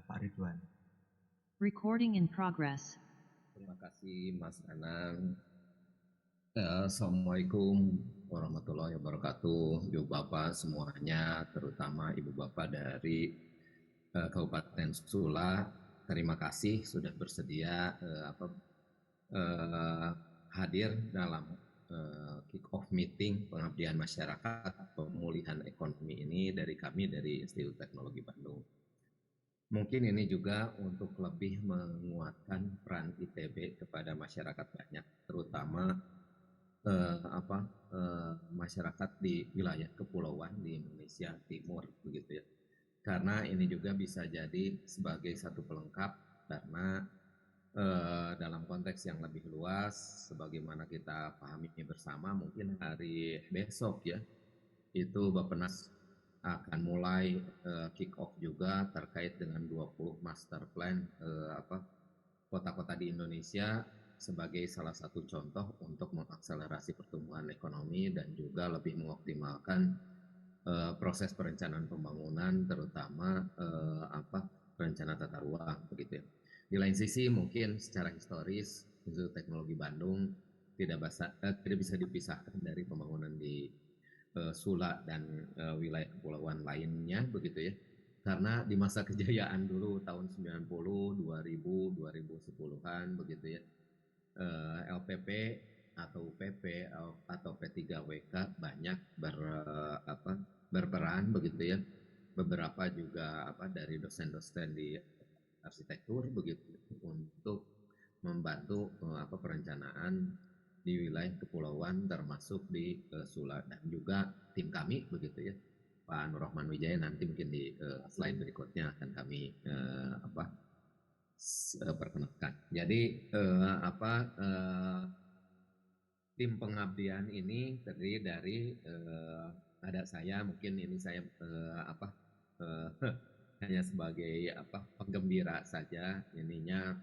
Pak Ridwan. Recording in progress. Terima kasih Mas Anang. Assalamualaikum warahmatullahi wabarakatuh, Ibu Bapak semuanya, terutama Ibu Bapak dari Kabupaten Sula. Terima kasih sudah bersedia hadir dalam kick-off meeting pengabdian masyarakat pemulihan ekonomi ini dari kami dari Institut Teknologi Bandung. Mungkin ini juga untuk lebih menguatkan peran ITB kepada masyarakat banyak, terutama masyarakat di wilayah kepulauan di Indonesia Timur, begitu ya. Karena ini juga bisa jadi sebagai satu pelengkap karena dalam konteks yang lebih luas, sebagaimana kita pahami bersama, mungkin hari besok ya, itu Bappenas akan mulai kick off juga terkait dengan 20 master plan kota-kota di Indonesia sebagai salah satu contoh untuk mengakselerasi pertumbuhan ekonomi dan juga lebih mengoptimalkan proses perencanaan pembangunan, terutama perencanaan tata ruang, begitu ya. Di lain sisi mungkin secara historis Institut Teknologi Bandung tidak bisa dipisahkan dari pembangunan di Sula dan wilayah kepulauan lainnya, begitu ya. Karena di masa kejayaan dulu tahun 90, 2000, 2010-an begitu ya. LPP atau UPP atau P3WK banyak berperan begitu ya. Beberapa juga dari dosen-dosen di arsitektur begitu untuk membantu perencanaan di wilayah kepulauan termasuk di Sula, dan juga tim kami begitu ya, Pak Nur Rahman Wijaya nanti mungkin di slide berikutnya akan kami perkenalkan. Jadi tim pengabdian ini terdiri dari ada saya, mungkin ini saya hanya sebagai penggembira saja, ininya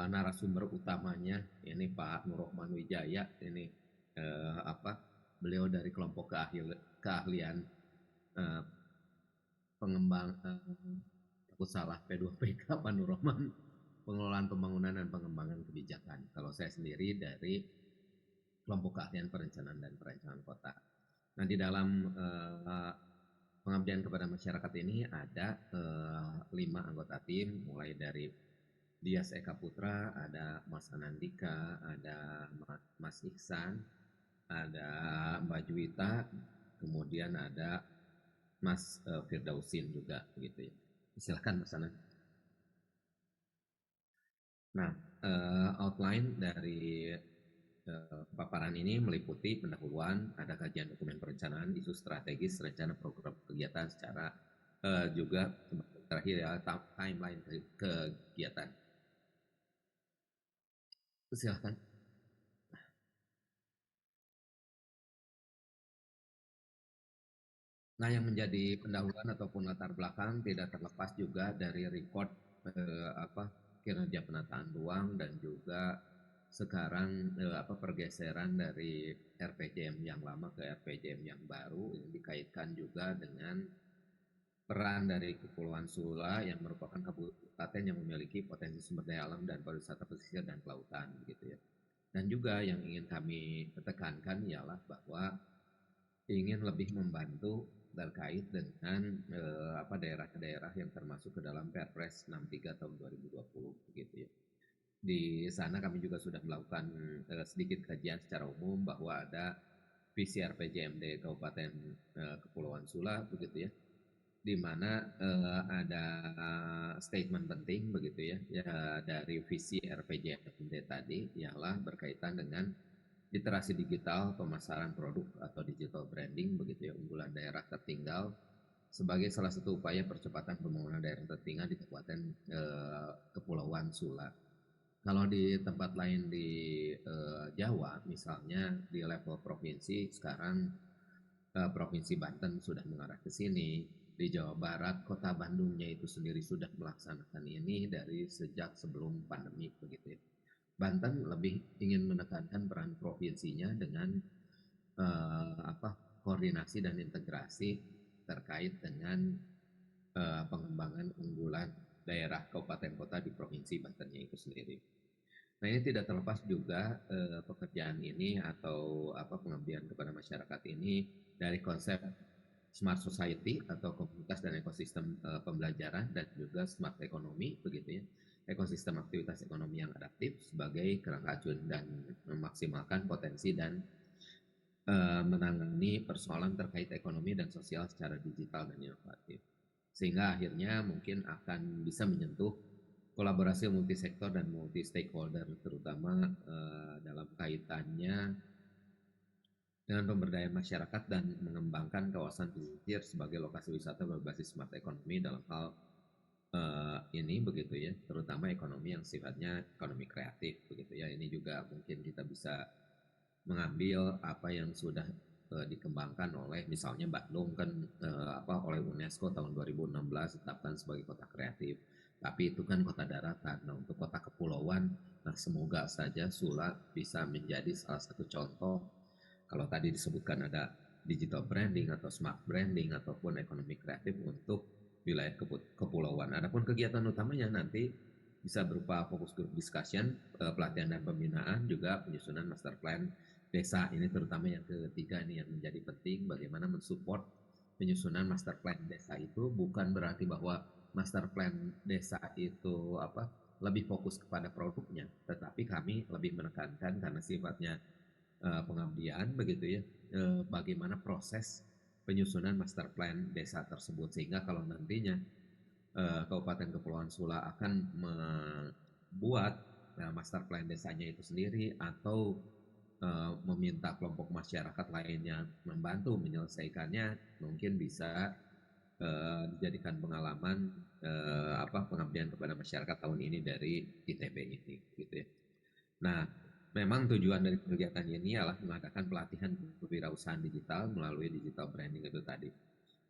narasumber utamanya ini Pak Nur Rahman Wijaya, ini beliau dari kelompok keahlian pengembang takut salah P2PK, Pak Nur Rahman pengelolaan pembangunan dan pengembangan kebijakan. Kalau saya sendiri dari kelompok keahlian perencanaan dan perencanaan kota. Nah, di dalam pengabdian kepada masyarakat ini ada 5 anggota tim, mulai dari Dias Eka Putra, ada Mas Anandika, ada Mas Iksan, ada Mbak Juwita, kemudian ada Mas Firdausin juga, begitu ya. Silakan Mas Anand. Nah, outline dari paparan ini meliputi pendahuluan, ada kajian dokumen perencanaan, isu strategis, rencana program kegiatan secara juga terakhir ya timeline kegiatan. Silakan. Nah, yang menjadi pendahuluan ataupun latar belakang tidak terlepas juga dari record kinerja penataan ruang dan juga sekarang pergeseran dari RPJM yang lama ke RPJM yang baru. Ini dikaitkan juga dengan peran dari Kepulauan Sula yang merupakan kabupaten yang memiliki potensi sumber daya alam dan pariwisata pesisir dan kelautan, begitu ya. Dan juga yang ingin kami tekankan ialah bahwa ingin lebih membantu terkait dengan daerah-daerah yang termasuk ke dalam Perpres 63 tahun 2020, begitu ya. Di sana kami juga sudah melakukan sedikit kajian secara umum bahwa ada visi RPJMD Kabupaten Kepulauan Sula, begitu ya, di mana ada statement penting begitu ya, dari visi RPJMD tadi ialah berkaitan dengan literasi digital, pemasaran produk atau digital branding begitu ya, unggulan daerah tertinggal sebagai salah satu upaya percepatan pembangunan daerah tertinggal di Kabupaten Kepulauan Sula. Kalau di tempat lain di Jawa, misalnya di level provinsi sekarang Provinsi Banten sudah mengarah ke sini. Di Jawa Barat, Kota Bandungnya itu sendiri sudah melaksanakan ini dari sejak sebelum pandemi begitu ya. Banten lebih ingin menekankan peran provinsinya dengan koordinasi dan integrasi terkait dengan pengembangan unggulan daerah kabupaten kota di provinsi Bantennya itu sendiri. Nah, ini tidak terlepas juga pekerjaan ini atau pengabdian kepada masyarakat ini dari konsep smart society atau komunitas dan ekosistem pembelajaran dan juga smart economy begitu ya. Ekosistem aktivitas ekonomi yang adaptif sebagai kerangka acuan dan memaksimalkan potensi dan menangani persoalan terkait ekonomi dan sosial secara digital dan inovatif. Sehingga akhirnya mungkin akan bisa menyentuh kolaborasi multisektor dan multi stakeholder terutama dalam kaitannya dengan pemberdayaan masyarakat dan mengembangkan kawasan pesisir sebagai lokasi wisata berbasis smart economy dalam hal ini begitu ya, terutama ekonomi yang sifatnya ekonomi kreatif begitu ya. Ini juga mungkin kita bisa mengambil apa yang sudah dikembangkan oleh misalnya Bandung kan oleh UNESCO tahun 2016 ditetapkan sebagai kota kreatif. Tapi itu kan kota daratan. Nah, untuk kota kepulauan, nah semoga saja Sula bisa menjadi salah satu contoh. Kalau tadi disebutkan ada digital branding atau smart branding ataupun ekonomi kreatif untuk wilayah kepulauan. Adapun kegiatan utamanya nanti bisa berupa fokus group discussion, pelatihan dan pembinaan, juga penyusunan master plan desa. Ini terutama yang ketiga ini yang menjadi penting, bagaimana mensupport penyusunan master plan desa. Itu bukan berarti bahwa master plan desa itu lebih fokus kepada produknya, tetapi kami lebih menekankan karena sifatnya pengabdian begitu ya, bagaimana proses penyusunan master plan desa tersebut, sehingga kalau nantinya Kabupaten Kepulauan Sula akan membuat master plan desanya itu sendiri atau meminta kelompok masyarakat lainnya membantu menyelesaikannya, mungkin bisa dijadikan pengalaman pengabdian kepada masyarakat tahun ini dari ITB ini gitu ya. Nah, memang tujuan dari kegiatan ini adalah mengadakan pelatihan kewirausahaan digital melalui digital branding itu tadi,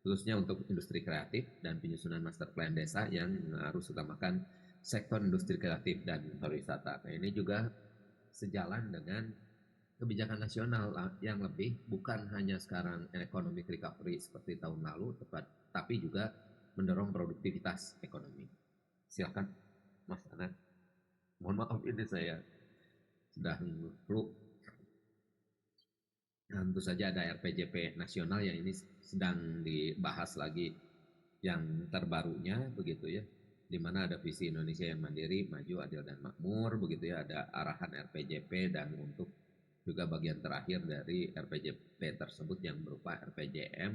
khususnya untuk industri kreatif dan penyusunan master plan desa yang harus utamakan sektor industri kreatif dan pariwisata. Nah, ini juga sejalan dengan kebijakan nasional yang lebih bukan hanya sekarang economic recovery seperti tahun lalu, tapi juga mendorong produktivitas ekonomi. Silakan Mas Anan. Mohon maaf ini saya sudah flu. Nah, tentu saja ada RPJP nasional yang ini sedang dibahas lagi yang terbarunya begitu ya, di mana ada visi Indonesia yang mandiri, maju, adil dan makmur begitu ya, ada arahan RPJP dan untuk juga bagian terakhir dari RPJP tersebut yang berupa RPJM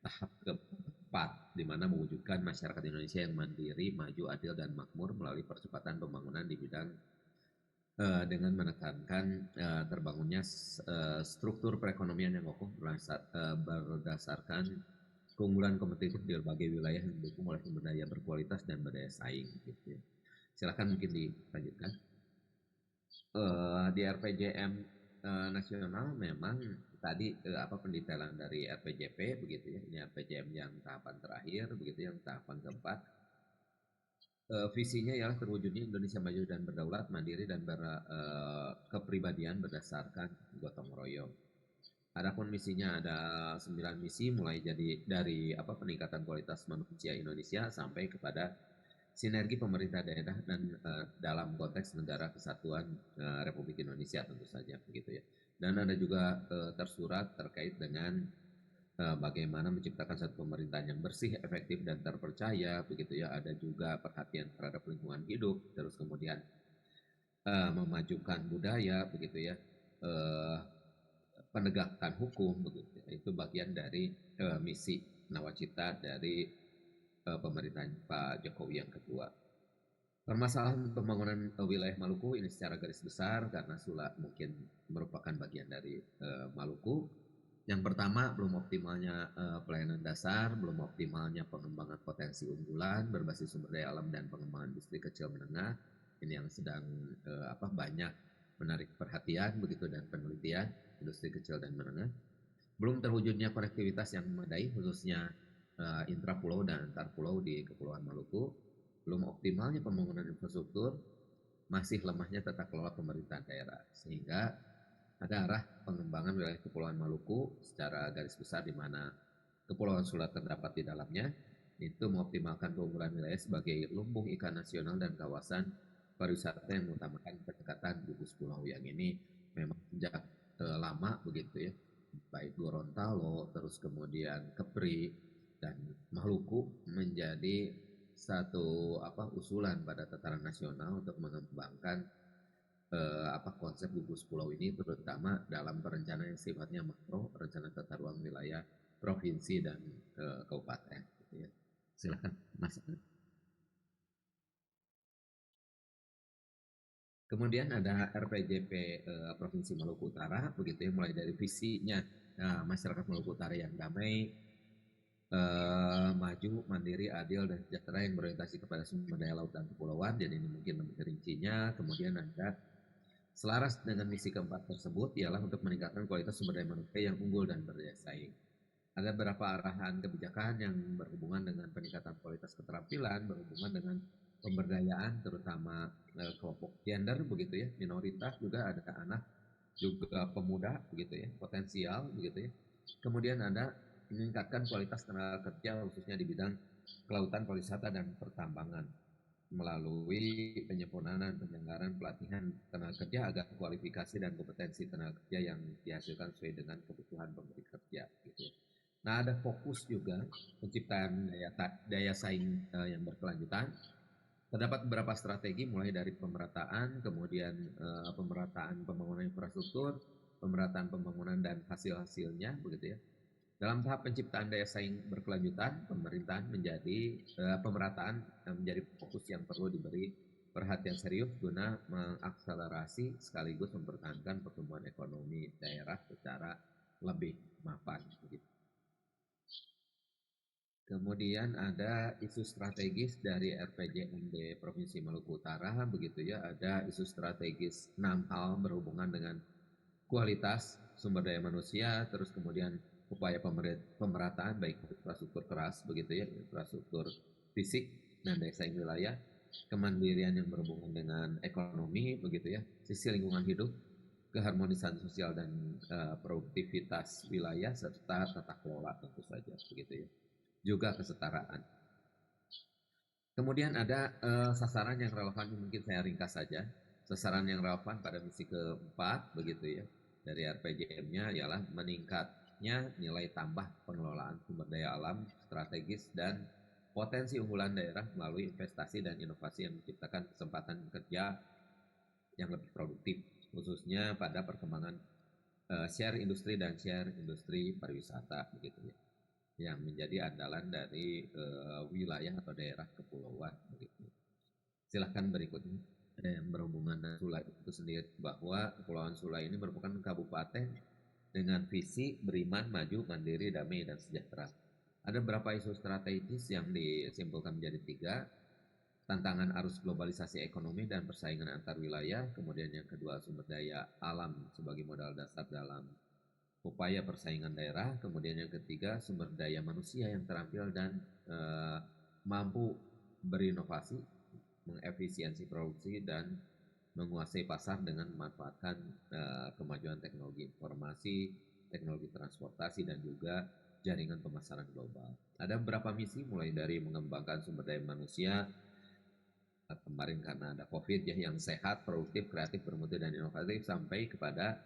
tahap keempat, di mana mewujudkan masyarakat Indonesia yang mandiri, maju, adil dan makmur melalui percepatan pembangunan di bidang dengan menekankan terbangunnya struktur perekonomian yang kokoh berdasarkan keunggulan kompetitif di berbagai wilayah yang didukung oleh sumber daya berkualitas dan berdaya saing gitu ya. Silakan mungkin dilanjutkan. Di RPJM nasional memang tadi pendetailan dari RPJP begitu ya. Ini RPJM yang tahapan terakhir begitu, yang tahapan keempat. Visinya ialah terwujudnya Indonesia maju dan berdaulat, mandiri dan berkepribadian berdasarkan gotong royong. Adapun misinya ada 9 misi, mulai dari peningkatan kualitas manusia Indonesia sampai kepada sinergi pemerintah daerah dan dalam konteks negara kesatuan Republik Indonesia tentu saja begitu ya. Dan ada juga tersurat terkait dengan bagaimana menciptakan satu pemerintahan yang bersih, efektif dan terpercaya begitu ya. Ada juga perhatian terhadap lingkungan hidup, terus kemudian memajukan budaya begitu ya. Penegakan hukum begitu. Itu bagian dari misi nawacita dari pemerintahan Pak Jokowi yang kedua. Permasalahan pembangunan wilayah Maluku ini secara garis besar karena Sula mungkin merupakan bagian dari Maluku. Yang pertama, belum optimalnya pelayanan dasar, belum optimalnya pengembangan potensi unggulan berbasis sumber daya alam dan pengembangan industri kecil menengah. Ini yang sedang banyak menarik perhatian begitu dan penelitian industri kecil dan menengah. Belum terwujudnya konektivitas yang memadai khususnya intrapulau dan antar pulau di Kepulauan Maluku. Belum optimalnya pembangunan infrastruktur, masih lemahnya tata kelola pemerintahan daerah, sehingga ada arah pengembangan wilayah Kepulauan Maluku secara garis besar di mana Kepulauan Sula terdapat di dalamnya. itu mengoptimalkan keunggulan wilayah sebagai lumbung ikan nasional dan kawasan pariwisata yang mengutamakan pendekatan gugus pulau yang ini memang sejak lama begitu ya, baik Gorontalo terus kemudian Kepri dan Maluku menjadi satu usulan pada tataran nasional untuk mengembangkan konsep gugus pulau ini, terutama dalam perencanaan yang sifatnya makro, rencana tata ruang wilayah provinsi dan kabupaten gitu ya. Silakan Mas. Kemudian ada RPJP Provinsi Maluku Utara begitu ya, mulai dari visinya masyarakat Maluku Utara yang damai, maju, mandiri, adil dan sejahtera yang berorientasi kepada sumber daya laut dan kepulauan. Jadi ini mungkin lebih rincinya. Kemudian ada selaras dengan misi keempat tersebut ialah untuk meningkatkan kualitas sumber daya manusia yang unggul dan berdaya saing. Ada beberapa arahan kebijakan yang berhubungan dengan peningkatan kualitas keterampilan, berhubungan dengan pemberdayaan terutama kelompok gender begitu ya, minoritas juga ada anak, juga pemuda begitu ya, potensial begitu ya. Kemudian ada meningkatkan kualitas tenaga kerja khususnya di bidang kelautan, pariwisata dan pertambangan melalui penyempurnaan dan penyelenggaraan pelatihan tenaga kerja agar kualifikasi dan kompetensi tenaga kerja yang dihasilkan sesuai dengan kebutuhan pemberi kerja gitu ya. Nah, ada fokus juga penciptaan daya saing yang berkelanjutan. Terdapat beberapa strategi mulai dari pemerataan, kemudian pemerataan pembangunan infrastruktur, pemerataan pembangunan dan hasil-hasilnya begitu ya. Dalam tahap penciptaan daya saing berkelanjutan, pemerintahan menjadi pemerataan menjadi fokus yang perlu diberi perhatian serius guna mengakselerasi sekaligus mempertahankan pertumbuhan ekonomi daerah secara lebih mapan. Begitu. Kemudian ada isu strategis dari RPJMD Provinsi Maluku Utara, begitu ya. Ada isu strategis 6 hal berhubungan dengan kualitas sumber daya manusia, terus kemudian upaya pemerataan baik infrastruktur keras, begitu ya, infrastruktur fisik dan daya saing wilayah, kemandirian yang berhubungan dengan ekonomi, begitu ya, sisi lingkungan hidup, keharmonisan sosial dan produktivitas wilayah serta tata kelola tentu saja, begitu ya, juga kesetaraan. Kemudian ada sasaran yang relevan, mungkin saya ringkas saja. Sasaran yang relevan pada misi keempat begitu ya dari RPJM-nya ialah meningkatnya nilai tambah pengelolaan sumber daya alam strategis dan potensi unggulan daerah melalui investasi dan inovasi yang menciptakan kesempatan kerja yang lebih produktif, khususnya pada perkembangan share industri dan share industri pariwisata begitu ya, yang menjadi andalan dari wilayah atau daerah kepulauan begitu. Silahkan berikutnya. Ada yang berhubungan dengan Sula itu sendiri, bahwa Kepulauan Sula ini merupakan kabupaten dengan visi beriman, maju, mandiri, damai, dan sejahtera. Ada beberapa isu strategis yang disimpulkan menjadi 3. Tantangan arus globalisasi ekonomi dan persaingan antar wilayah. Kemudian yang kedua, sumber daya alam sebagai modal dasar dalam upaya persaingan daerah. Kemudian yang ketiga, sumber daya manusia yang terampil dan mampu berinovasi, mengefisiensi produksi dan menguasai pasar dengan memanfaatkan kemajuan teknologi informasi, teknologi transportasi dan juga jaringan pemasaran global. Ada beberapa misi mulai dari mengembangkan sumber daya manusia kemarin karena ada COVID ya, yang sehat, produktif, kreatif, bermutu dan inovatif, sampai kepada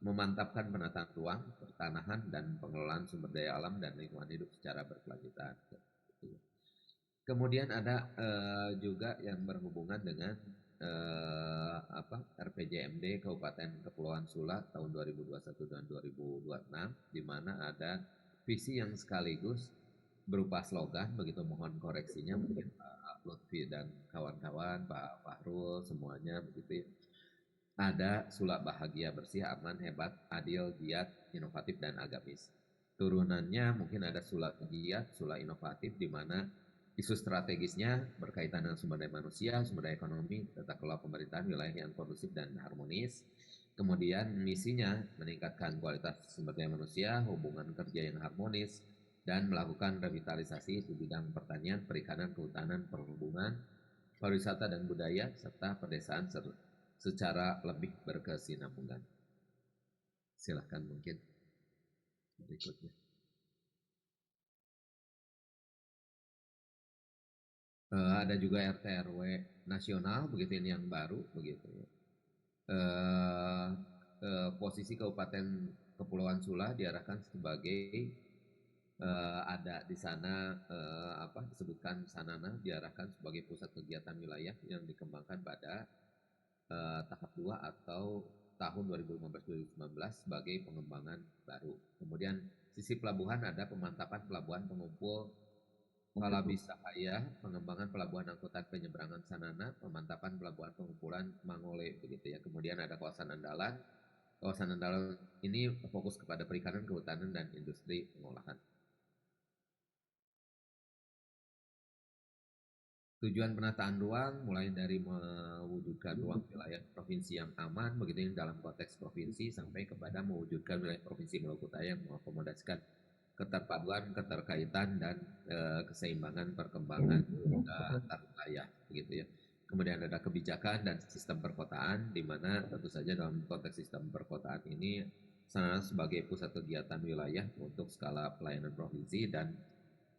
memantapkan penataan ruang, pertanahan, dan pengelolaan sumber daya alam dan lingkungan hidup secara berkelanjutan. Kemudian ada juga yang berhubungan dengan RPJMD Kabupaten Kepulauan Sula tahun 2021 dan 2026, di mana ada visi yang sekaligus berupa slogan, begitu mohon koreksinya mungkin Pak Lutfi dan kawan-kawan, Pak Fahrul semuanya begitu ya. Ada Sula bahagia, bersih, aman, hebat, adil, giat, inovatif dan agamis. Turunannya mungkin ada Sula giat, Sula inovatif, di mana isu strategisnya berkaitan dengan sumber daya manusia, sumber daya ekonomi, tata kelola pemerintahan, wilayah yang kondusif dan harmonis. Kemudian misinya meningkatkan kualitas sumber daya manusia, hubungan kerja yang harmonis, dan melakukan revitalisasi di bidang pertanian, perikanan, kehutanan, perhubungan, pariwisata dan budaya, serta pedesaan secara lebih berkesinambungan. Silahkan mungkin berikutnya. Ada juga RT RW nasional begitu, ini yang baru begitu ya. Eh, Posisi Kabupaten Kepulauan Sula diarahkan sebagai ada di sana apa disebutkan Sanana diarahkan sebagai pusat kegiatan wilayah yang dikembangkan pada tahap 2 atau tahun 2015-2019 sebagai pengembangan baru. Kemudian sisi pelabuhan ada pemantapan pelabuhan pengumpul Palabisahaya, pengembangan pelabuhan angkutan penyeberangan Sanana, pemantapan pelabuhan pengumpulan Mangole begitu ya. Kemudian ada kawasan Andalan. Kawasan Andalan ini fokus kepada perikanan, kehutanan dan industri pengolahan. Tujuan penataan ruang mulai dari mewujudkan ruang wilayah provinsi yang aman begitu yang dalam konteks provinsi sampai kepada mewujudkan wilayah provinsi Maluku Utara yang mengakomodasikan keterpaduan, keterkaitan dan keseimbangan perkembangan antar wilayah begitu ya. Kemudian ada kebijakan dan sistem perkotaan di mana tentu saja dalam konteks sistem perkotaan ini sana sebagai pusat kegiatan wilayah untuk skala pelayanan provinsi dan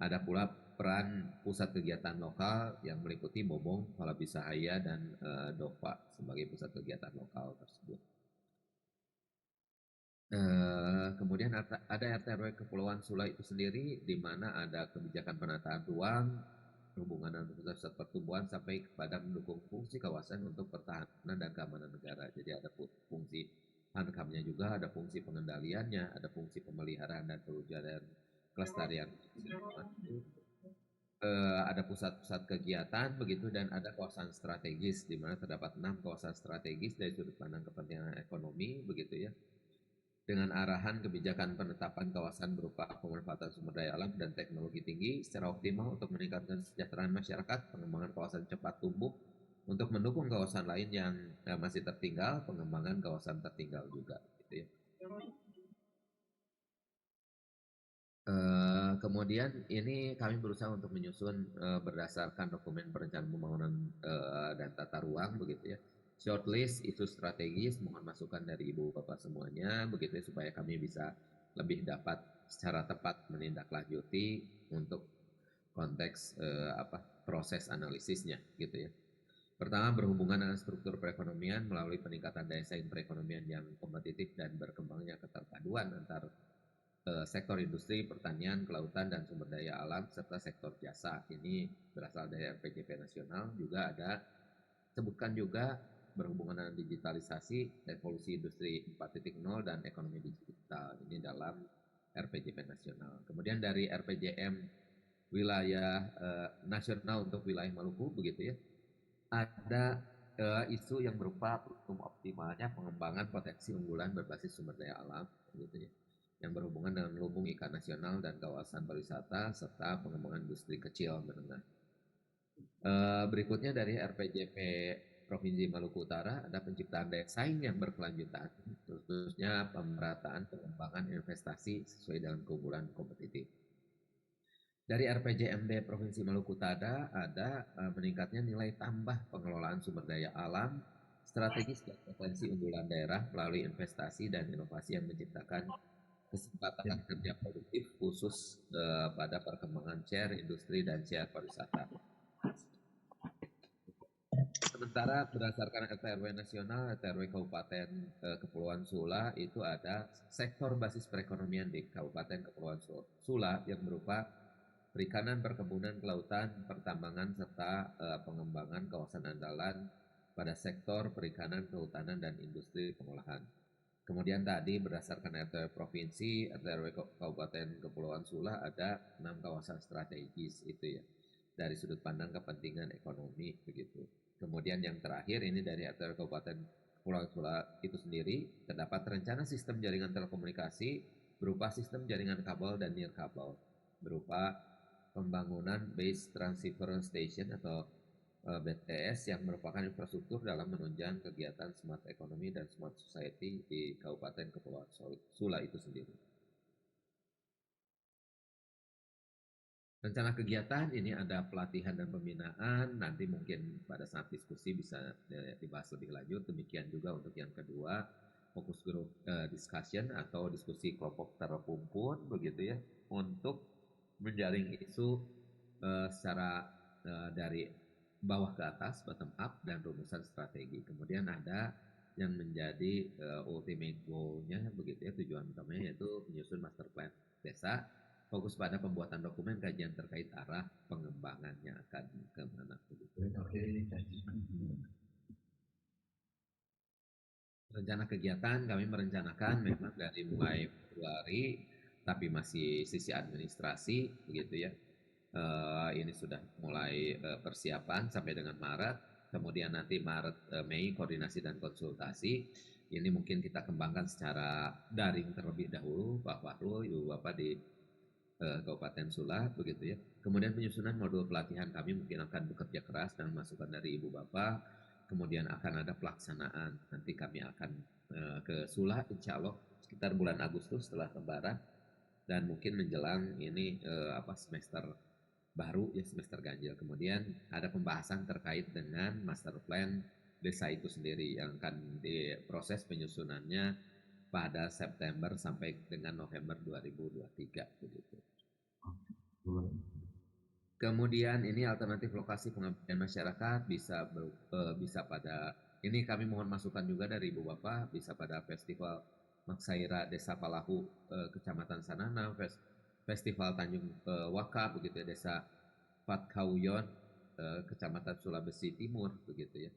ada pula peran pusat kegiatan lokal yang meliputi Bobong, Palabisahaya, dan Dova sebagai pusat kegiatan lokal tersebut. Kemudian ada RT RW Kepulauan Sula itu sendiri, di mana ada kebijakan penataan ruang, hubungan dengan pusat pertumbuhan sampai kepada mendukung fungsi kawasan untuk pertahanan dan keamanan negara. Jadi ada fungsi hankamnya juga, ada fungsi pengendaliannya, ada fungsi pemeliharaan dan perwujudan kelestarian lingkungan, ada pusat-pusat kegiatan begitu dan ada kawasan strategis di mana terdapat 6 kawasan strategis dari sudut pandang kepentingan ekonomi begitu ya. Dengan arahan kebijakan penetapan kawasan berupa pemanfaatan sumber daya alam dan teknologi tinggi secara optimal untuk meningkatkan kesejahteraan masyarakat, pengembangan kawasan cepat tumbuh untuk mendukung kawasan lain yang masih tertinggal, pengembangan kawasan tertinggal juga gitu ya. Kemudian ini kami berusaha untuk menyusun berdasarkan dokumen perencanaan pembangunan dan tata ruang begitu ya. Shortlist isu strategis, mohon masukan dari Ibu Bapak semuanya begitu ya, supaya kami bisa lebih dapat secara tepat menindaklanjuti untuk konteks proses analisisnya gitu ya. Pertama, berhubungan dengan struktur perekonomian melalui peningkatan daya saing perekonomian yang kompetitif dan berkembangnya keterpaduan antar sektor industri, pertanian, kelautan, dan sumber daya alam, serta sektor jasa. Ini berasal dari RPJP nasional. Juga ada, sebutkan juga berhubungan dengan digitalisasi, revolusi industri 4.0, dan ekonomi digital. Ini dalam RPJP nasional. Kemudian dari RPJM wilayah nasional untuk wilayah Maluku, begitu ya, ada isu yang berupa optimalnya pengembangan potensi unggulan berbasis sumber daya alam, gitu ya, yang berhubungan dengan lumbung ikan nasional dan kawasan pariwisata serta pengembangan industri kecil menengah. Berikutnya dari RPJP Provinsi Maluku Utara ada penciptaan daya saing yang berkelanjutan, khususnya pemerataan pengembangan investasi sesuai dengan keunggulan kompetitif. Dari RPJMD Provinsi Maluku Utara ada meningkatnya nilai tambah pengelolaan sumber daya alam, strategis dan potensi unggulan daerah melalui investasi dan inovasi yang menciptakan kesempatan kerja produktif khusus pada perkembangan share industri dan share pariwisata. Sementara berdasarkan RT RW nasional, RT RW Kabupaten Kepulauan Sula itu ada sektor basis perekonomian di Kabupaten Kepulauan Sula yang berupa perikanan, perkebunan, kelautan, pertambangan, serta pengembangan kawasan andalan pada sektor perikanan, kehutanan, dan industri pengolahan. Kemudian tadi berdasarkan RT provinsi, RT RW Kabupaten Kepulauan Sula ada 6 kawasan strategis itu ya, dari sudut pandang kepentingan ekonomi begitu. Kemudian yang terakhir ini dari RT RW Kabupaten Kepulauan Sula itu sendiri terdapat rencana sistem jaringan telekomunikasi berupa sistem jaringan kabel dan nirkabel, berupa pembangunan base transceiver station atau BTS yang merupakan infrastruktur dalam menunjang kegiatan smart economy dan smart society di Kabupaten Kepulauan Sula itu sendiri. Rencana kegiatan ini ada pelatihan dan pembinaan, nanti mungkin pada saat diskusi bisa dibahas lebih lanjut. Demikian juga untuk yang kedua, fokus group discussion atau diskusi kelompok terkumpul begitu ya, untuk menjaring isu secara dari bawah ke atas, bottom up, dan rumusan strategi. Kemudian ada yang menjadi ultimate goal-nya begitu ya, tujuan utamanya yaitu menyusun master plan desa, fokus pada pembuatan dokumen kajian terkait arah pengembangannya akan kemana begitu. Rencana kegiatan kami merencanakan memang dari mulai Februari, tapi masih sisi administrasi begitu ya. Ini sudah mulai persiapan sampai dengan Maret. Kemudian nanti Maret Mei koordinasi dan konsultasi. Ini mungkin kita kembangkan secara daring terlebih dahulu, Pak Fahrul, Ibu Bapak di Kabupaten Sula begitu ya. Kemudian penyusunan modul pelatihan kami mungkin akan bekerja keras dengan masukan dari Ibu Bapak. Kemudian akan ada pelaksanaan. Nanti kami akan ke Sula insya Allah sekitar bulan Agustus setelah Lebaran dan mungkin menjelang ini semester baru ya, semester ganjil. Kemudian ada pembahasan terkait dengan master plan desa itu sendiri yang akan diproses penyusunannya pada September sampai dengan November 2023 begitu. Kemudian ini alternatif lokasi pengabdian masyarakat bisa pada ini kami mohon masukan juga dari Ibu Bapak, bisa pada Festival Maksaira Desa Palahu Kecamatan Sanana, Festival Tanjung Waka begitu ya, Desa Patkauyon Kecamatan Sulawesi Timur begitu ya.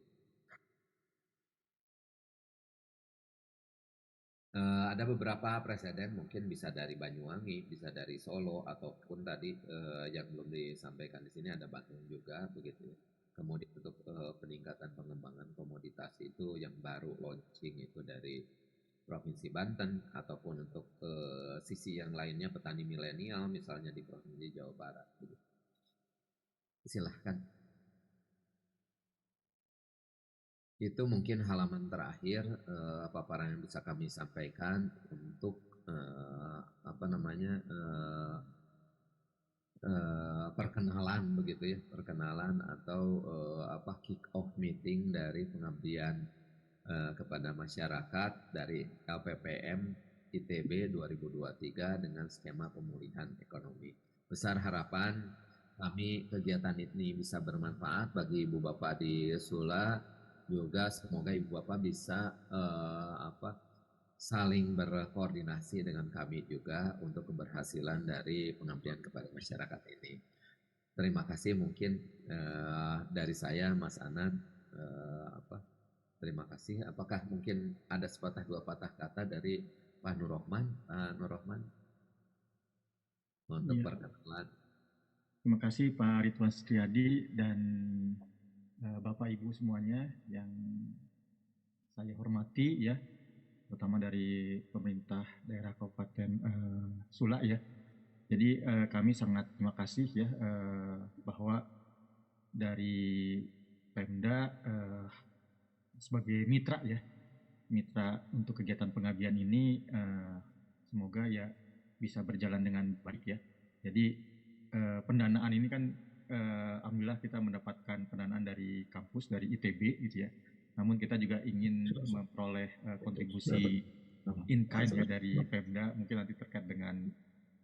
Ada beberapa presiden mungkin bisa dari Banyuwangi, bisa dari Solo ataupun tadi yang belum disampaikan di sini ada Bandung juga begitu ya. Kemudian untuk peningkatan pengembangan komoditas itu yang baru launching itu dari Provinsi Banten ataupun untuk sisi yang lainnya petani milenial misalnya di Provinsi Jawa Barat begitu. Silahkan. Itu mungkin halaman terakhir paparan yang bisa kami sampaikan untuk perkenalan begitu ya, perkenalan atau kick off meeting dari pengabdian kepada masyarakat dari LPPM ITB 2023 dengan skema pemulihan ekonomi. Besar harapan kami kegiatan ini bisa bermanfaat bagi Ibu Bapak di Sula, juga semoga Ibu Bapak bisa saling berkoordinasi dengan kami juga untuk keberhasilan dari pengabdian kepada masyarakat ini. Terima kasih mungkin dari saya Mas Anan terima kasih. Apakah mungkin ada sepatah dua patah kata dari Pak Nur Rahman? Pak Nur Rahman untuk perkenalan. Terima kasih Pak Ridwan Setiadi dan Bapak Ibu semuanya yang saya hormati ya, terutama dari pemerintah daerah Kabupaten Sula ya. Jadi kami sangat terima kasih ya bahwa dari Pemda sebagai mitra ya, mitra untuk kegiatan pengabdian ini semoga ya bisa berjalan dengan baik ya. Jadi pendanaan ini kan alhamdulillah kita mendapatkan pendanaan dari kampus, dari ITB gitu ya. Namun kita juga ingin memperoleh kontribusi in kind ya dari Pemda, mungkin nanti terkait dengan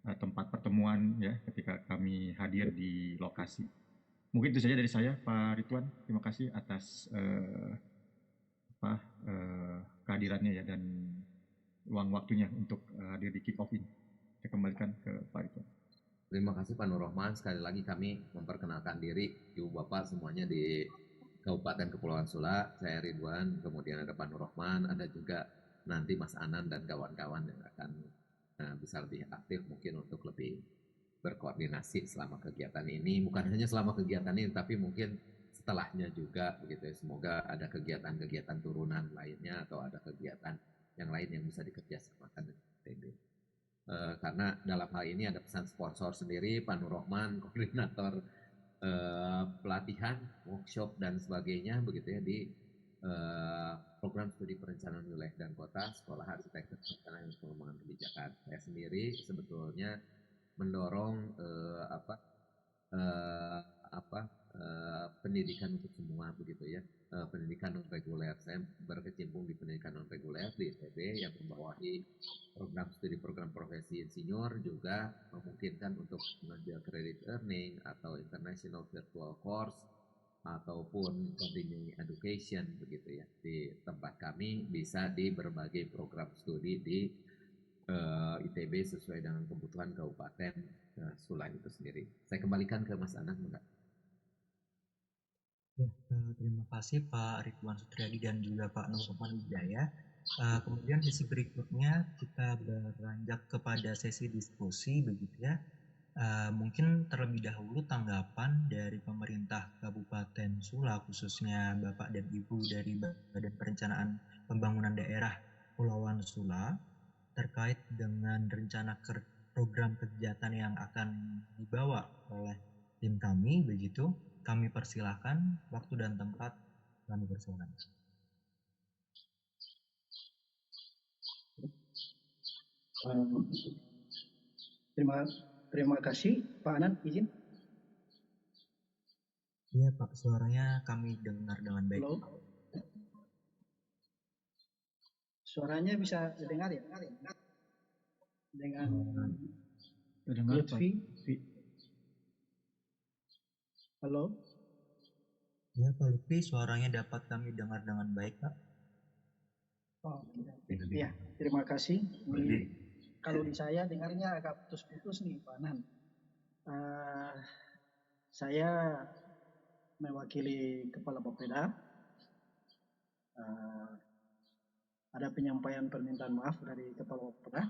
tempat pertemuan ya ketika kami hadir di lokasi. Mungkin itu saja dari saya Pak Ridwan. Terima kasih atas kehadirannya ya dan luang waktunya untuk hadir di kick off ini. Saya kembalikan ke Pak Ridwan. Terima kasih Pak Nur Rahman. Sekali lagi kami memperkenalkan diri Ibu Bapak semuanya di Kabupaten Kepulauan Sula. Saya Ridwan, kemudian ada Pak Nur Rahman, ada juga nanti Mas Anan dan kawan-kawan yang akan bisa lebih aktif mungkin untuk lebih berkoordinasi selama kegiatan ini. Bukan hanya selama kegiatan ini, tapi mungkin setelahnya juga begitu ya. Semoga ada kegiatan-kegiatan turunan lainnya atau ada kegiatan yang lain yang bisa dikerjasamakan dengan ITB. Karena dalam hal ini ada pesan sponsor sendiri, Pak Nur Rahman, koordinator pelatihan, workshop dan sebagainya begitu ya di program studi perencanaan wilayah dan kota, Sekolah Arsitektur Perencanaan dan Pengembangan Kebijakan. Saya sendiri sebetulnya mendorong pendidikan untuk semua begitu ya. Pendidikan non reguler, saya berkecimpung di pendidikan non reguler di ITB yang membawahi program studi program profesi insinyur, juga memungkinkan untuk mengambil credit earning atau international virtual course ataupun continuing education begitu ya. Di tempat kami bisa di berbagai program studi di ITB sesuai dengan kebutuhan Kabupaten Sula itu sendiri. Saya kembalikan ke Mas Anang, enggak? Ya, terima kasih Pak Ridwan Sutriadi dan juga Pak Nurman Wijaya. Kemudian sesi berikutnya kita beranjak kepada sesi diskusi begitu ya. Mungkin terlebih dahulu tanggapan dari pemerintah Kabupaten Sula, khususnya Bapak dan Ibu dari Badan Perencanaan Pembangunan Daerah Kepulauan Sula, terkait dengan rencana program kegiatan yang akan dibawa oleh tim kami begitu. Kami persilahkan, waktu dan tempat kami persilahkan. Terima kasih Pak Anan, izin. Iya Pak, suaranya kami dengar dengan baik. Halo. Suaranya bisa didengar ya? Dengan Terdengar Pak Lutfi. Lutfi. Halo. Ya Pak Lutfi, suaranya dapat kami dengar dengan baik Pak. Oh, iya, terima kasih. Kalau di saya dengarnya agak putus-putus nih Pak Anan. Saya mewakili Kepala Bapeda. Ada penyampaian permintaan maaf dari Kepala Bapeda.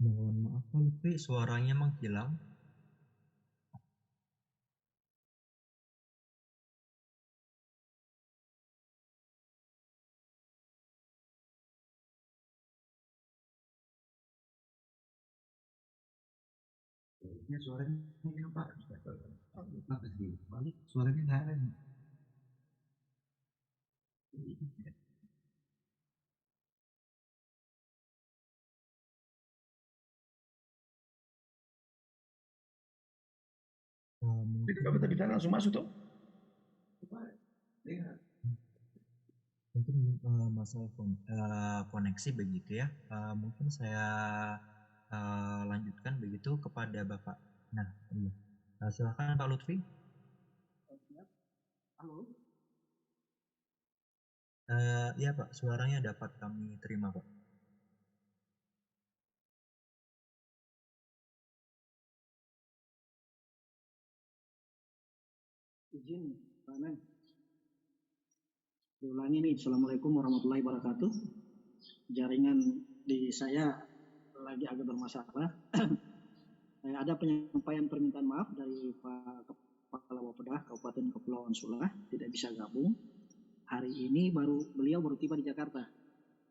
Mohon maaf Pak Lutfi, suaranya menghilang. Ya, suaranya ini Pak. Balik, suaranya nggak ada nih. Jadi kalau kita bicara langsung masuk tuh. Mungkin masalah koneksi begitu ya. Mungkin saya lanjutkan begitu kepada Bapak. Nah, silakan Pak Lutfi. Halo. Iya Pak, suaranya dapat kami terima Pak. Izin, Pak Anan. Diulangi nih, Assalamualaikum warahmatullahi wabarakatuh. Jaringan di saya lagi agak bermasalah. Ada penyampaian permintaan maaf dari Pak Kepala Bapeda Kabupaten Kepulauan Sula, tidak bisa gabung. Hari ini beliau baru tiba di Jakarta,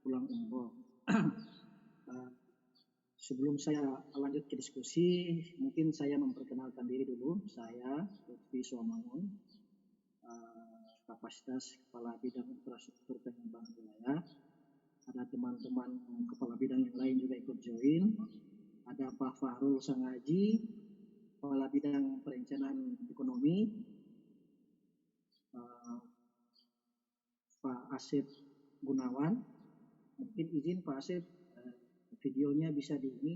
pulang umroh. Sebelum saya lanjut ke diskusi, mungkin saya memperkenalkan diri dulu. Saya Lutfi Suamangun, kapasitas Kepala Bidang Infrastruktur Pengembangan Wilayah. Ada teman-teman Kepala Bidang yang lain juga ikut join. Ada Pak Fahrul Sangaji, Kepala Bidang Perencanaan Ekonomi. Pak Asep Gunawan. Mungkin izin Pak Asep, videonya bisa di ini.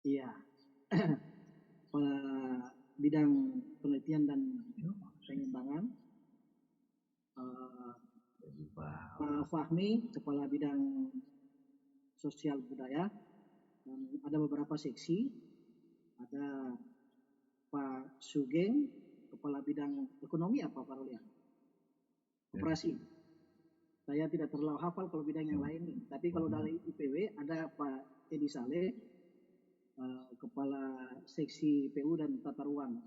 Iya. Bidang penelitian dan pengembangan. Pak Fahmi, Kepala Bidang Sosial Budaya. Dan ada beberapa seksi. Ada Pak Sugeng, Kepala Bidang Ekonomi apa Pak Rolia? Operasi. Saya tidak terlalu hafal kalau bidang yang lain nih. Tapi kalau dari IPW ada Pak Edi Saleh, Kepala Seksi PU dan Tata Ruang.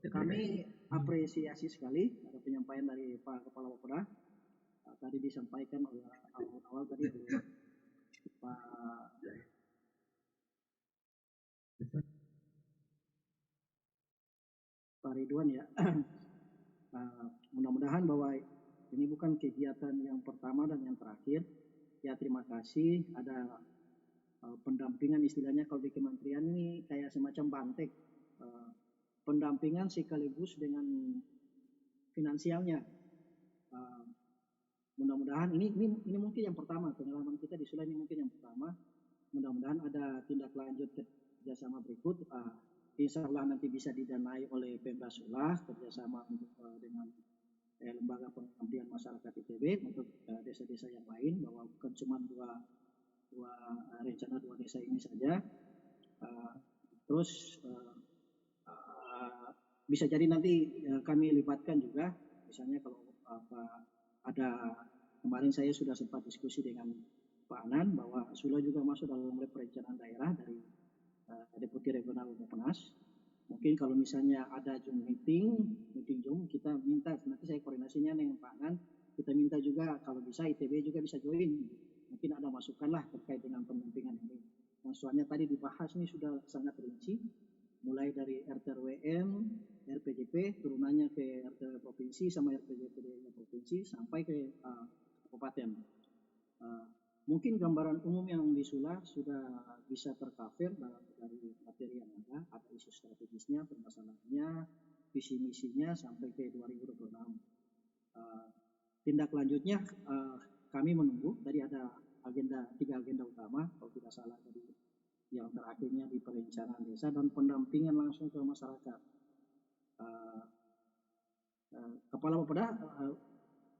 Kami apresiasi sekali ada penyampaian dari Pak Kepala Bapeda. tadi disampaikan oleh awal-awal tadi oleh Pak Ridwan ya. Mudah-mudahan bahwa ini bukan kegiatan yang pertama dan yang terakhir. Ya terima kasih ada pendampingan, istilahnya kalau di kementerian ini kayak semacam bantek, pendampingan sekaligus dengan finansialnya. Mudah-mudahan ini mungkin yang pertama, pengalaman kita di Sula ini mungkin yang pertama. Mudah-mudahan ada tindak lanjut kerjasama berikut. Insya Allah nanti bisa didanai oleh Pemda Sula kerjasama dengan lembaga pengabdian masyarakat ITB untuk desa-desa yang lain, bahwa bukan cuma dua rencana dua desa ini saja. Terus bisa jadi nanti kami libatkan juga, misalnya kalau ada, kemarin saya sudah sempat diskusi dengan Pak Anan bahwa Sula juga masuk dalam perencanaan daerah dari Deputi Regional Bappenas. Mungkin kalau misalnya ada Zoom meeting Zoom, kita minta, nanti saya koordinasinya dengan Pak Anan, kita minta juga kalau bisa ITB juga bisa join. Mungkin ada masukan lah terkait dengan pendampingan ini. Nah, soalnya tadi dibahas ini sudah sangat rinci, mulai dari RT/RW, RPJP, turunannya ke RT provinsi sama RPJP provinsi sampai ke kabupaten. Mungkin gambaran umum yang di Sula sudah bisa tercover dari materi yang ada isu strategisnya, permasalahannya, visi misinya sampai ke 2026. Tindak lanjutnya kami menunggu, tadi ada tiga agenda utama, kalau tidak salah tadi yang terakhirnya di perencanaan desa dan pendampingan langsung ke masyarakat. Kepala Bapeda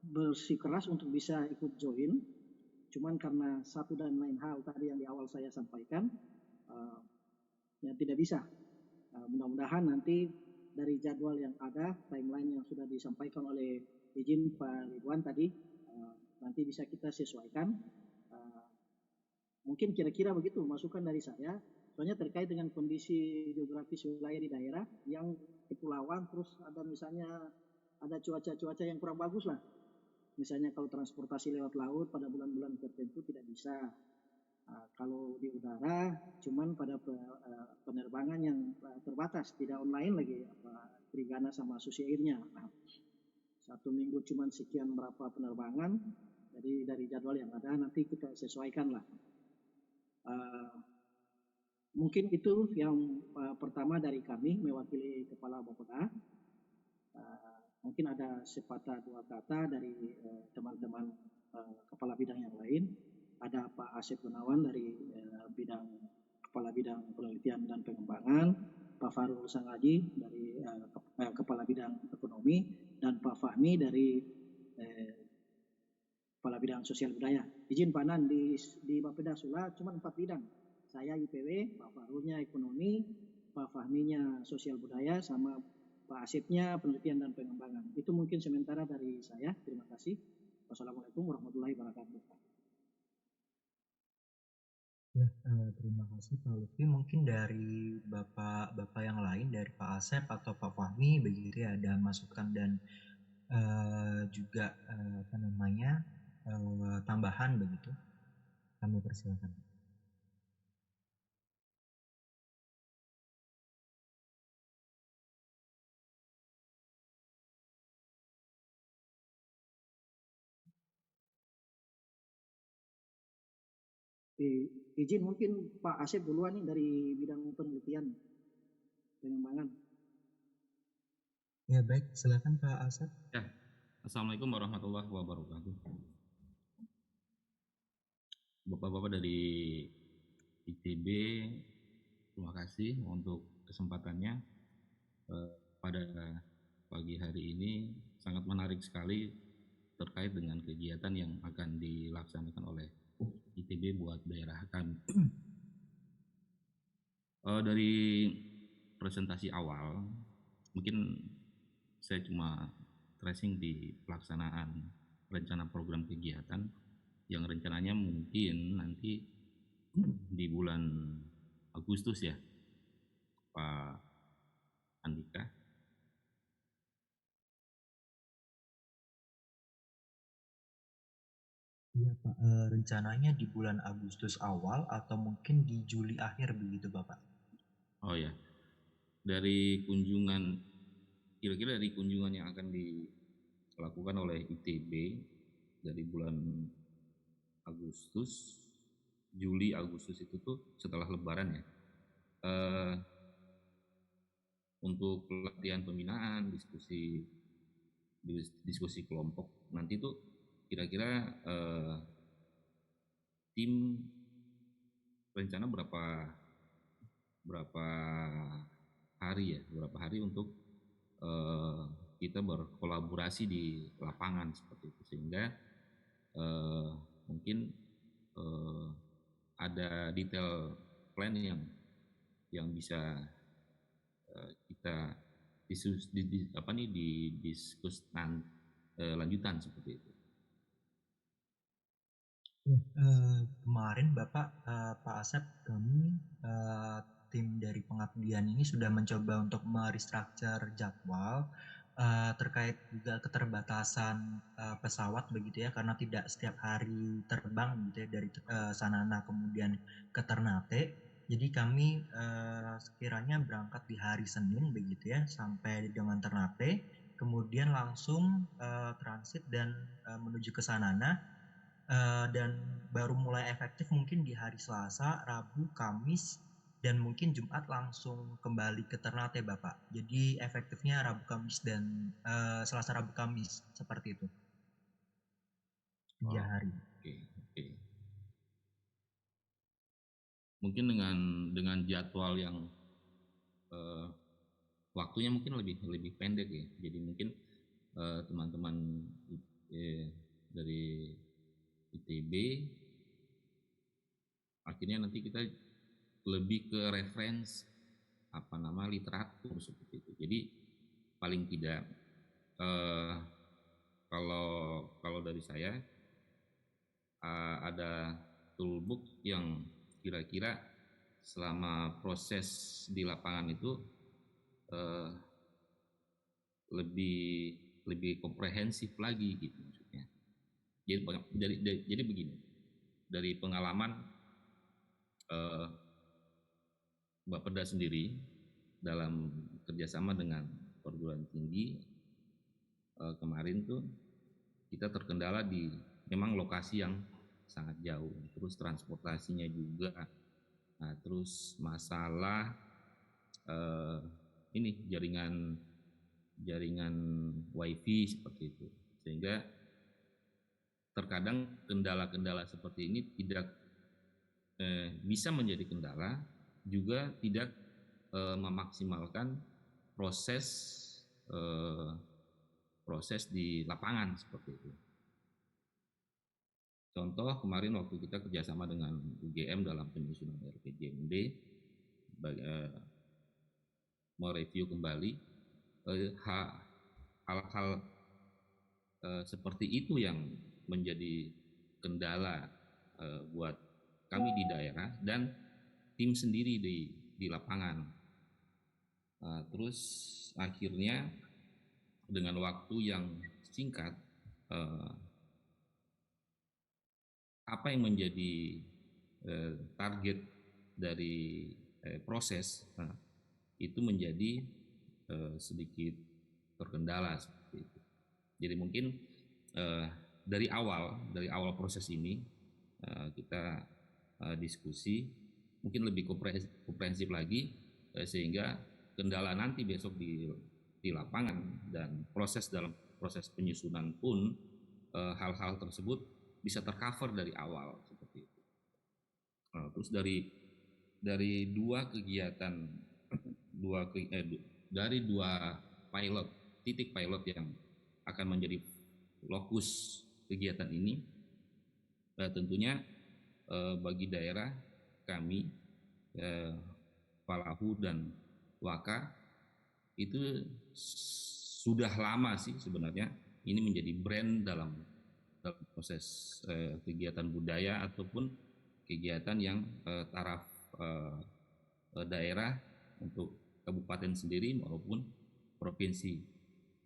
bersikeras untuk bisa ikut join, cuman karena satu dan lain hal tadi yang di awal saya sampaikan, ya tidak bisa. Mudah-mudahan nanti dari jadwal yang ada, timeline yang sudah disampaikan oleh izin Pak Ridwan tadi, nanti bisa kita sesuaikan. Mungkin kira-kira begitu masukan dari saya. Soalnya terkait dengan kondisi geografis wilayah di daerah yang kepulauan, terus ada misalnya ada cuaca-cuaca yang kurang bagus lah. Misalnya kalau transportasi lewat laut pada bulan-bulan tertentu tidak bisa. Kalau di udara, cuman pada penerbangan yang terbatas, tidak online lagi, Trigana sama Susi Airnya. Satu minggu cuman sekian berapa penerbangan, jadi dari jadwal yang ada nanti kita sesuaikan lah. Mungkin itu yang pertama dari kami mewakili Kepala Bapeda. Mungkin ada sepatah dua kata dari teman-teman kepala bidang yang lain. Ada Pak Asep Gunawan dari Kepala Bidang Penelitian dan Pengembangan, Pak Farul Sangaji dari Kepala Bidang Ekonomi, dan Pak Fahmi dari Kepala Bidang Sosial Budaya. Izin Pak Nan, di Bapeda Sula cuma 4 bidang. Saya IPW, Pak Farulnya Ekonomi, Pak Fahminya Sosial Budaya, sama Pak Asepnya Penelitian dan Pengembangan. Itu mungkin sementara dari saya. Terima kasih. Wassalamualaikum warahmatullahi wabarakatuh. Ya, terima kasih Pak Lutfi. Mungkin dari Bapak yang lain, dari Pak Asep atau Pak Fahmi, begitu ya, ada masukan dan juga tambahan begitu. Kami persilakan. Izin mungkin Pak Asep duluan nih dari bidang penelitian pengembangan. Ya baik, silakan Pak Asep. Ya, Assalamualaikum warahmatullahi wabarakatuh. Bapak-bapak dari ITB, terima kasih untuk kesempatannya pada pagi hari ini. Sangat menarik sekali terkait dengan kegiatan yang akan dilaksanakan oleh ITB buat daerah kami. Dari presentasi awal, mungkin saya cuma tracing di pelaksanaan rencana program kegiatan yang rencananya mungkin nanti di bulan Agustus ya, Pak Andika. Iya Pak, rencananya di bulan Agustus awal atau mungkin di Juli akhir begitu Bapak? Oh ya, dari kunjungan, kira-kira dari kunjungan yang akan dilakukan oleh ITB dari bulan Agustus, Juli, Agustus itu tuh setelah Lebaran ya. Untuk pelatihan pembinaan, diskusi kelompok nanti tuh kira-kira tim rencana berapa hari untuk kita berkolaborasi di lapangan seperti itu, sehingga mungkin ada detail plan yang bisa kita didiskus lanjutan seperti itu. Kemarin Bapak, Pak Asep, kami tim dari pengabdian ini sudah mencoba untuk merestructure jadwal terkait juga keterbatasan pesawat begitu ya, karena tidak setiap hari terbang gitu ya dari Sanana kemudian ke Ternate. Jadi kami sekiranya berangkat di hari Senin begitu ya sampai dengan Ternate, kemudian langsung transit dan menuju ke Sanana. Dan baru mulai efektif mungkin di hari Selasa, Rabu, Kamis, dan mungkin Jumat langsung kembali ke Ternate Bapak. Jadi efektifnya Rabu, Kamis, dan Selasa, Rabu, Kamis seperti itu. 3 hari. Oke. Mungkin dengan jadwal yang waktunya mungkin lebih pendek ya. Jadi mungkin teman-teman dari ITB akhirnya nanti kita lebih ke reference literatur seperti itu. Jadi paling tidak kalau dari saya ada toolbook yang kira-kira selama proses di lapangan itu lebih komprehensif lagi gitu maksudnya. Jadi begini, dari pengalaman Bapeda sendiri dalam kerjasama dengan perguruan tinggi kemarin tuh kita terkendala di memang lokasi yang sangat jauh, terus transportasinya juga, nah, terus masalah jaringan wifi seperti itu, sehingga terkadang kendala-kendala seperti ini tidak bisa menjadi kendala, juga tidak memaksimalkan proses di lapangan seperti itu. Contoh kemarin waktu kita kerjasama dengan UGM dalam penyusunan RPJMD, mereview kembali hal-hal seperti itu yang menjadi kendala buat kami di daerah dan tim sendiri di lapangan. Terus akhirnya dengan waktu yang singkat, apa yang menjadi target dari proses itu menjadi sedikit terkendala seperti itu. Jadi mungkin dari awal proses ini kita diskusi mungkin lebih komprehensif lagi sehingga kendala nanti besok di lapangan dan dalam proses penyusunan pun hal-hal tersebut bisa tercover dari awal seperti itu. Terus dari dua kegiatan dari dua titik pilot yang akan menjadi lokus kegiatan ini, tentunya bagi daerah kami Palahu dan Waka itu sudah lama sih sebenarnya ini menjadi brand dalam proses kegiatan budaya ataupun kegiatan yang taraf daerah untuk kabupaten sendiri maupun provinsi.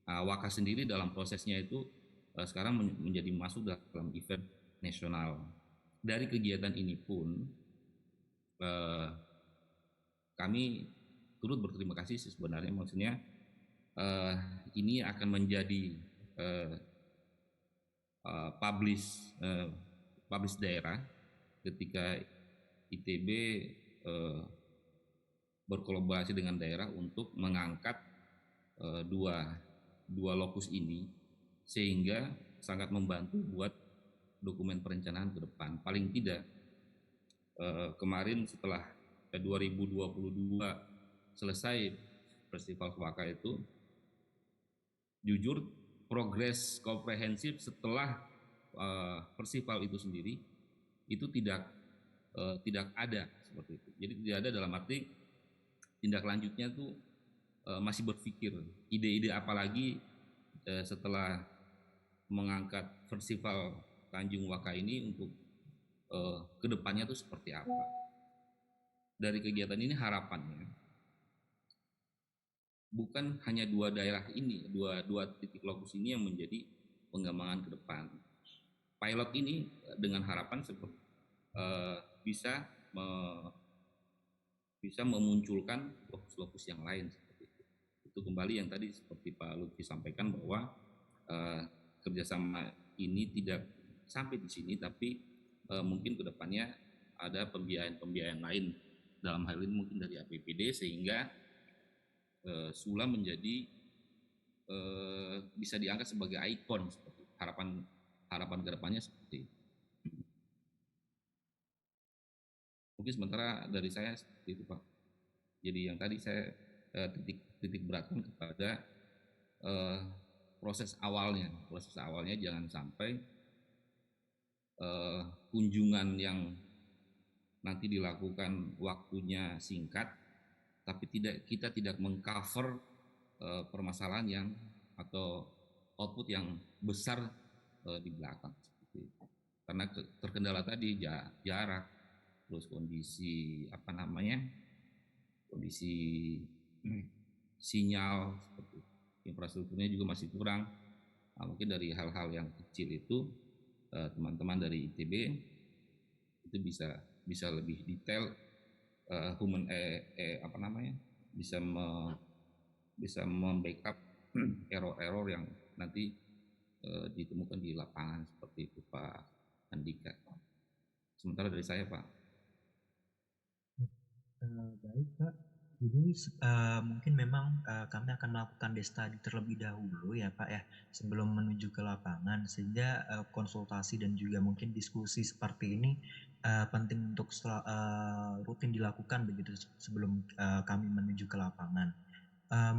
Waka sendiri dalam prosesnya itu sekarang menjadi masuk dalam event nasional. Dari kegiatan ini pun kami turut berterima kasih sebenarnya, maksudnya ini akan menjadi publish daerah ketika ITB berkolaborasi dengan daerah untuk mengangkat dua lokus ini, sehingga sangat membantu buat dokumen perencanaan ke depan. Paling tidak kemarin setelah 2022 selesai Festival Waka itu, jujur progres komprehensif setelah festival itu sendiri itu tidak ada seperti itu. Jadi tidak ada dalam arti tindak lanjutnya tuh masih berpikir ide-ide apa lagi setelah mengangkat festival Tanjung Waka ini untuk kedepannya tuh seperti apa. Dari kegiatan ini harapannya bukan hanya dua daerah ini, dua titik lokus ini yang menjadi pengembangan ke depan. Pilot ini dengan harapan seperti bisa memunculkan lokus-lokus yang lain seperti itu. Itu kembali yang tadi seperti Pak Lutfi sampaikan bahwa kerjasama ini tidak sampai di sini, tapi mungkin kedepannya ada pembiayaan lain, dalam hal ini mungkin dari APBD, sehingga Sula menjadi bisa diangkat sebagai ikon seperti harapan kedepannya seperti itu. Mungkin sementara dari saya seperti itu, Pak. Jadi yang tadi saya titik beratkan kepada proses awalnya jangan sampai kunjungan yang nanti dilakukan waktunya singkat, tapi kita tidak mengcover permasalahan yang atau output yang besar di belakang seperti itu. Karena terkendala tadi jarak, terus kondisi sinyal seperti itu. Infrastrukturnya juga masih kurang. Nah, mungkin dari hal-hal yang kecil itu teman-teman dari ITB itu bisa lebih detail, bisa membackup error-error yang nanti ditemukan di lapangan seperti itu, Pak Andika. Sementara dari saya, Pak. Baik, Pak. Jadi mungkin memang kami akan melakukan study terlebih dahulu ya Pak ya, sebelum menuju ke lapangan, sehingga konsultasi dan juga mungkin diskusi seperti ini penting untuk rutin dilakukan begitu sebelum kami menuju ke lapangan.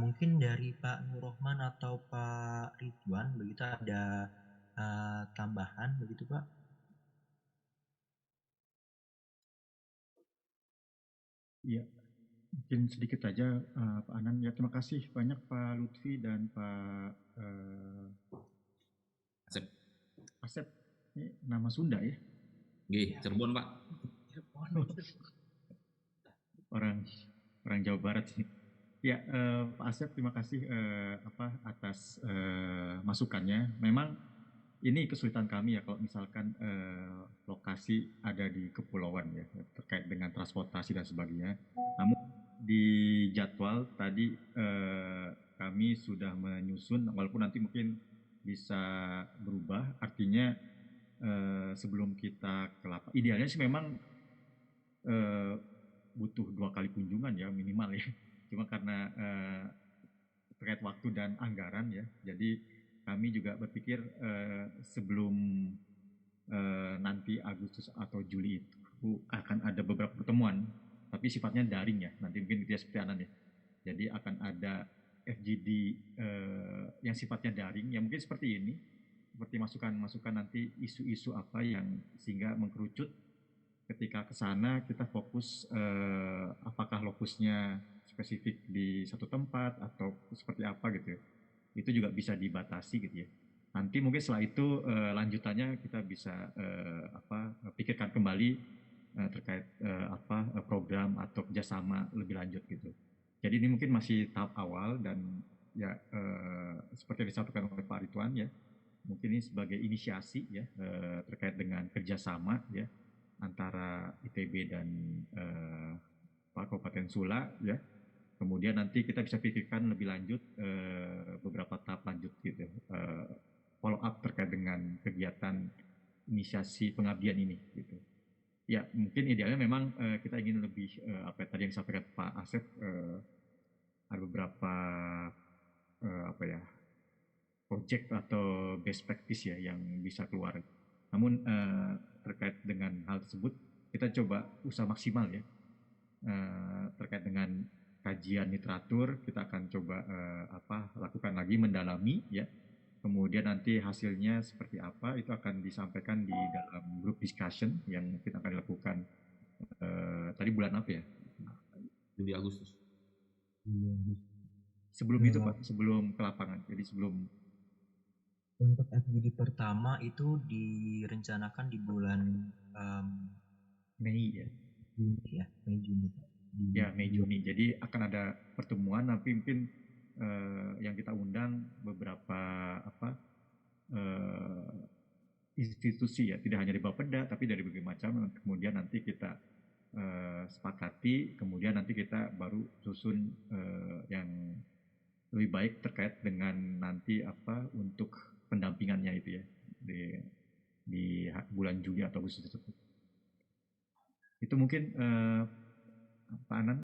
Mungkin dari Pak Nurrohman atau Pak Ridwan begitu ada tambahan begitu Pak? Iya, mungkin sedikit saja Pak Anan. Ya, terima kasih banyak Pak Lutfi dan Pak Asep. Ini nama Sunda ya? Cirebon, Pak. Orang Jawa Barat sih. Ya, Pak Asep, terima kasih atas masukannya. Memang ini kesulitan kami ya kalau misalkan lokasi ada di kepulauan ya, terkait dengan transportasi dan sebagainya. Namun di jadwal tadi kami sudah menyusun, walaupun nanti mungkin bisa berubah, artinya sebelum kita ke lapangan, idealnya sih memang butuh 2 kali kunjungan ya minimal ya. Cuma karena terkait waktu dan anggaran ya, jadi kami juga berpikir sebelum nanti Agustus atau Juli itu akan ada beberapa pertemuan, tapi sifatnya daring ya. Nanti mungkin dia seperti Anan ya. Jadi akan ada FGD yang sifatnya daring, ya mungkin seperti ini, seperti masukan-masukan nanti isu-isu apa yang sehingga mengkerucut ketika ke sana kita fokus apakah lokusnya spesifik di satu tempat atau seperti apa gitu ya. Itu juga bisa dibatasi gitu ya. Nanti mungkin setelah itu lanjutannya kita bisa pikirkan kembali terkait program atau kerjasama lebih lanjut gitu. Jadi ini mungkin masih tahap awal dan ya seperti yang disampaikan oleh Pak Ridwan ya, mungkin ini sebagai inisiasi ya terkait dengan kerjasama ya antara ITB dan Pak Kabupaten Sula ya. Kemudian nanti kita bisa pikirkan lebih lanjut beberapa tahap lanjut gitu, follow up terkait dengan kegiatan inisiasi pengabdian ini gitu. Ya mungkin idealnya memang kita ingin lebih apa tadi yang disampaikan Pak Asep, ada beberapa apa ya project atau best practice ya yang bisa keluar. Namun terkait dengan hal tersebut kita coba usaha maksimal ya terkait dengan kajian literatur. Kita akan coba lakukan lagi mendalami ya. Kemudian nanti hasilnya seperti apa itu akan disampaikan di dalam group discussion yang kita akan lakukan tadi bulan apa ya? Juli Agustus. Sebelum itu Pak, sebelum ke lapangan. Jadi sebelum Untuk FGD pertama itu direncanakan di bulan Mei ya. Juni ya, Mei Juni Pak. Ya Mei Juni. Jadi akan ada pertemuan nanti mungkin yang kita undang beberapa institusi ya, tidak hanya di Bapeda tapi dari berbagai macam. Kemudian nanti kita sepakati, kemudian nanti kita baru susun yang lebih baik terkait dengan nanti untuk pendampingannya itu ya di bulan Juli atau Agustus tersebut. Itu mungkin Pak Anan.